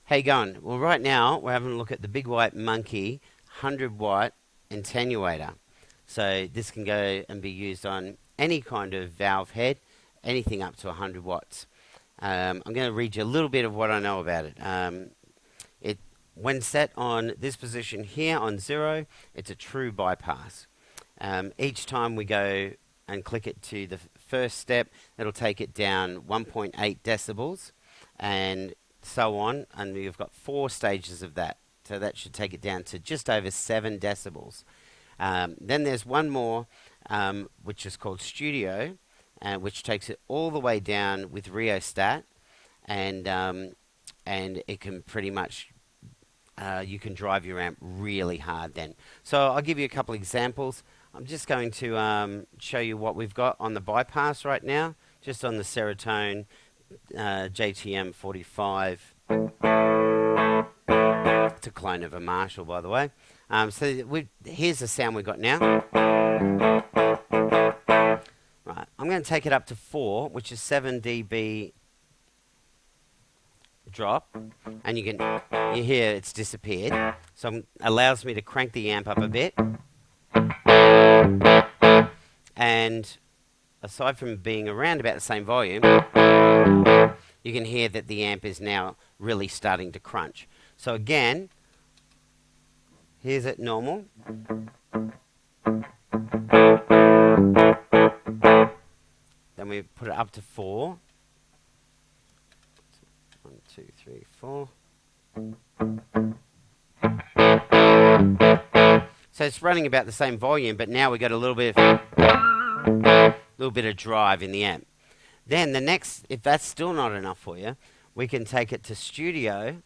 How you going? Well, right now we're having a look at the Big White Monkey 100-watt attenuator. So this can go and be used on any kind of valve head, anything up to 100 watts. I'm going to read you a little bit of what I know about it. When set on this position here on 0, it's a true bypass. Each time we go and click it to the first step, it'll take it down 1.8 decibels and so on, and you've got 4 stages of that, so that should take it down to just over 7 decibels. Then there's one more, which is called Studio, which takes it all the way down with rheostat, and it can pretty much you can drive your amp really hard then. So I'll give you a couple examples. I'm just going to show you what we've got on the bypass right now, just on the Ceriatone JTM45. It's a clone of a Marshall, by the way. Here's the sound we've got now. Right, I'm going to take it up to 4, which is 7 dB drop, and you hear it's disappeared. So it allows me to crank the amp up a bit. And aside from being around about the same volume, you can hear that the amp is now really starting to crunch. So again, here's it normal. Then we put it up to 4. 1, 2, 3, 4. So it's running about the same volume, but now we got a little bit of drive in the amp. Then the next, if that's still not enough for you, we can take it to Studio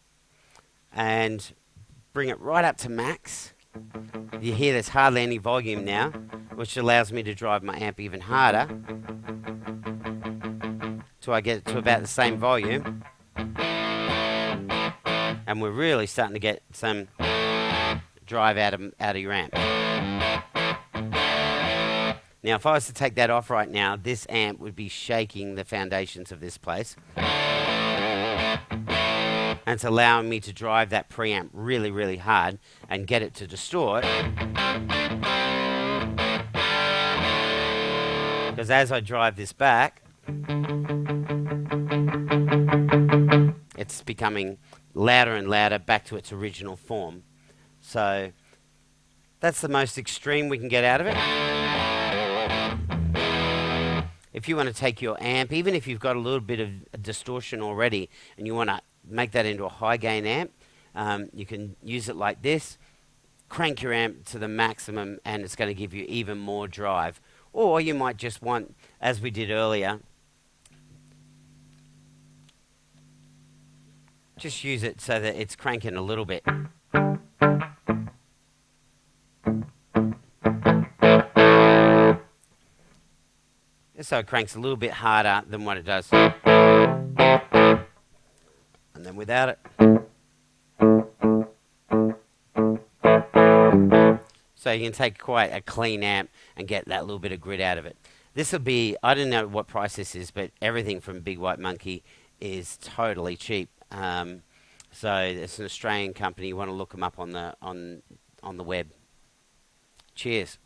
and bring it right up to max. You hear there's hardly any volume now, which allows me to drive my amp even harder till I get it to about the same volume. And we're really starting to get some drive out of your amp. Now, if I was to take that off right now, this amp would be shaking the foundations of this place. And it's allowing me to drive that preamp really, really hard and get it to distort. Because as I drive this back, it's becoming louder and louder back to its original form. So that's the most extreme we can get out of it. If you want to take your amp, even if you've got a little bit of distortion already and you want to make that into a high gain amp, you can use it like this, crank your amp to the maximum, and it's going to give you even more drive. Or you might just want, as we did earlier, just use it so that it's cranking a little bit. So it cranks a little bit harder than what it does. And then without it. So you can take quite a clean amp and get that little bit of grit out of it. This will be, I don't know what price this is, but everything from Big White Monkey is totally cheap. So it's an Australian company. You want to look them up on the web. Cheers.